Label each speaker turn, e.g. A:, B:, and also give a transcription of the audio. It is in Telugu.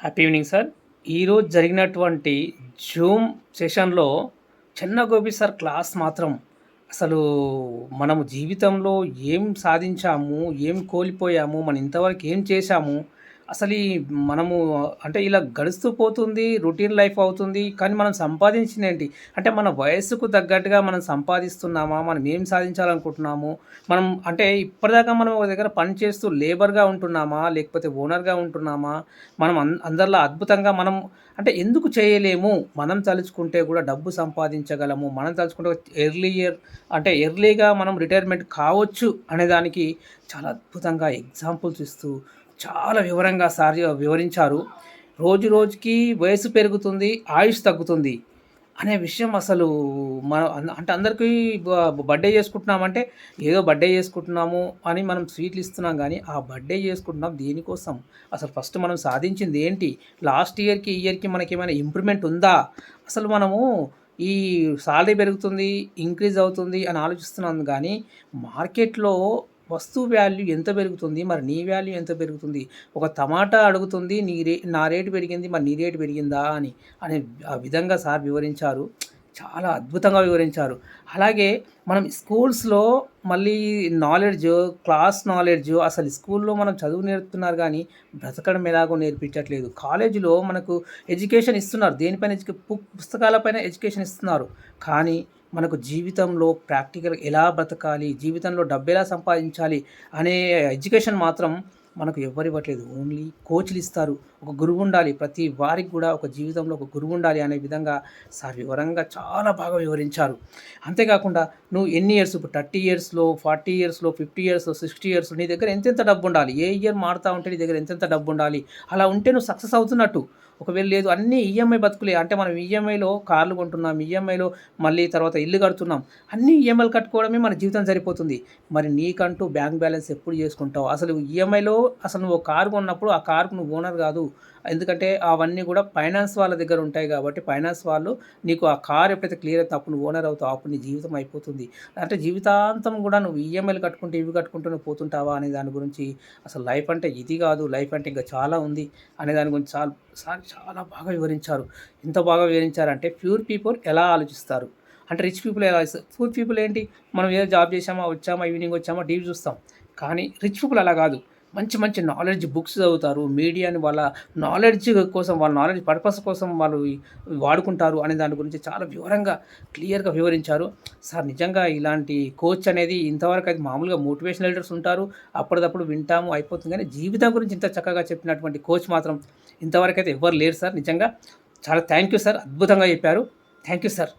A: Happy evening sir. ఈరోజు జరిగినటువంటి జూమ్ సెషన్‌లో చెన్నగోపి సార్ క్లాస్ మాత్రం అసలు మనము జీవితంలో ఏం సాధించాము, ఏం కోల్పోయాము, మనం ఇంతవరకు ఏం చేశాము, అసలు మనము అంటే ఇలా గడుస్తూ పోతుంది. రొటీన్ లైఫ్ అవుతుంది. కానీ మనం సంపాదించిందేంటి? అంటే మన వయస్సుకు తగ్గట్టుగా మనం సంపాదిస్తున్నామా? మనం ఏం సాధించాలనుకుంటున్నాము? మనం అంటే ఇప్పటిదాకా మనం ఒక దగ్గర పని చేస్తూ లేబర్‌గా ఉంటున్నామా? లేకపోతే ఓనర్‌గా ఉంటున్నామా? మనం అందరిలా అద్భుతంగా మనం అంటే ఎందుకు చేయలేము? మనం తలుచుకుంటే కూడా డబ్బు సంపాదించగలము. మనం తలుచుకుంటే ఎర్లీగా మనం రిటైర్మెంట్ కావచ్చు అనేదానికి చాలా అద్భుతంగా ఎగ్జాంపుల్స్ ఇస్తూ చాలా వివరంగా సార్ వివరించారు. రోజు రోజుకి వయసు పెరుగుతుంది, ఆయుష్ తగ్గుతుంది అనే విషయం అసలు మనం అంటే అందరికీ బర్త్‌డే చేసుకుంటున్నామంటే ఏదో బర్త్‌డే చేసుకుంటున్నాము అని మనం స్వీట్లు ఇస్తున్నాం గానీ, ఆ బర్త్‌డే చేసుకుంటున్నాం దేనికోసం? అసలు ఫస్ట్ మనం సాధించింది ఏంటి? లాస్ట్ ఇయర్‌కి, ఈ ఇయర్‌కి మనకేమైనా ఇంప్రూవ్‌మెంట్ ఉందా? అసలు మనము ఈ సాలరీ పెరుగుతుంది, ఇంక్రీజ్ అవుతుంది అని ఆలోచిస్తున్నాం గానీ, మార్కెట్‌లో వస్తువు వాల్యూ ఎంత పెరుగుతుంది? మరి నీ వాల్యూ ఎంత పెరుగుతుంది? ఒక టమాటా అడుగుతుంది నా రేటు పెరిగింది. మరి నీ రేటు పెరిగిందా అని అనే ఆ విధంగా సార్ వివరించారు. చాలా అద్భుతంగా వివరించారు. అలాగే మనం స్కూల్స్‌లో మళ్ళీ క్లాస్ నాలెడ్జ్ అసలు స్కూల్‌లో మనం చదువు నేర్పుతున్నారు గానీ, బ్రతకడం ఎలాగో నేర్పించట్లేదు. కాలేజీలో మనకు ఎడ్యుకేషన్ ఇస్తున్నారు. దేనిపైన పుస్తకాల పైన ఎడ్యుకేషన్ ఇస్తున్నారు. కానీ మనకు జీవితంలో ప్రాక్టికల్ ఎలా బ్రతకాలి, జీవితంలో డబ్బెలా సంపాదించాలి అనే ఎడ్యుకేషన్ మాత్రం మనకు ఎవ్వరివ్వట్లేదు. ఓన్లీ కోచ్‌లు ఇస్తారు. ఒక గురువుండాలి. ప్రతి వారికి గూడా ఒక జీవితంలో ఒక గురువుండాలి అనే విధంగా సార్ వివరంగా చాలా బాగా వివరించారు. అంతేకాకుండా నువ్వు ఎన్ని ఇయర్స్ ఇప్పుడు 30 ఇయర్స్‌లో, 40 ఇయర్స్‌లో, 50 ఇయర్స్‌లో, 60 ఇయర్స్‌లో నీ దగ్గర ఎంతెంత డబ్బుండాలి? ఏ ఇయర్ మారుతా ఉంటే నీ దగ్గర ఎంతెంత డబ్బుండాలి? అలా ఉంటే నువ్వు సక్సెస్ అవుతున్నట్టు. ఒకవేళ లేదు అన్నీ ఈఎంఐ బతుకులే. అంటే మనం ఈఎంఐలో కార్లు కొంటున్నాం. ఈఎంఐలో మళ్ళీ తర్వాత ఇల్లు కడుతున్నాం. అన్నీ ఈఎంఐలు కట్టుకోవడమే మన జీవితం సరిపోతుంది. మరి నీకంటూ బ్యాంక్ బ్యాలెన్స్ ఎప్పుడు చేసుకుంటావు? అసలు ఈఎంఐలో అసలు నువ్వు ఒక కారు కొన్నప్పుడు ఆ కారుకు నువ్వు ఓనర్ కాదు. ఎందుకంటే అవన్నీ కూడా ఫైనాన్స్ వాళ్ళ దగ్గర ఉంటాయి కాబట్టి ఫైనాన్స్ వాళ్ళు నీకు ఆ కార్ ఎప్పుడైతే క్లియర్ అవుతుందో అప్పుడు నువ్వు ఓనర్ అవుతావు. అప్పుడు నీ జీవితం అయిపోతుంది. అంటే జీవితాంతం కూడా నువ్వు ఈఎంఐలు కట్టుకుంటూ ఇవి కట్టుకుంటూనే పోతుంటావా అనే దాని గురించి అసలు లైఫ్ అంటే ఇది కాదు. లైఫ్ అంటే ఇంకా చాలా ఉంది అనే దాని గురించి సార్ చాలా బాగా వివరించారు. ఎంత బాగా వివరించారంటే ప్యూర్ పీపుల్ ఎలా ఆలోచిస్తారు? అంటే రిచ్ పీపుల్ ఎలా ఆలోచిస్తారు? పూర్ పీపుల్ ఏంటి? మనం ఏదో జాబ్ చేసామా, వచ్చామా, ఈవినింగ్ వచ్చామా, టీవీ చూస్తాం. కానీ రిచ్ పీపుల్ అలా కాదు. మంచి మంచి నాలెడ్జ్ బుక్స్ చదువుతారు. మీడియాని వాళ్ళ నాలెడ్జ్ కోసం, వాళ్ళ నాలెడ్జ్ పర్పస్ కోసం వాళ్ళు వాడుకుంటారు అనే దాని గురించి చాలా వివరంగా, క్లియర్‌గా వివరించారు. సార్ నిజంగా ఇలాంటి కోచ్ అనేది ఇంతవరకు అయితే మామూలుగా మోటివేషనల్ లీడర్స్ ఉంటారు. అప్పటిదప్పుడు వింటాము అయిపోతుంది. కానీ జీవితం గురించి ఇంత చక్కగా చెప్పినటువంటి కోచ్ మాత్రం ఇంతవరకైతే ఎవ్వరు లేరు సార్. నిజంగా చాలా థ్యాంక్ యూ సార్. అద్భుతంగా చెప్పారు. Thank you sir.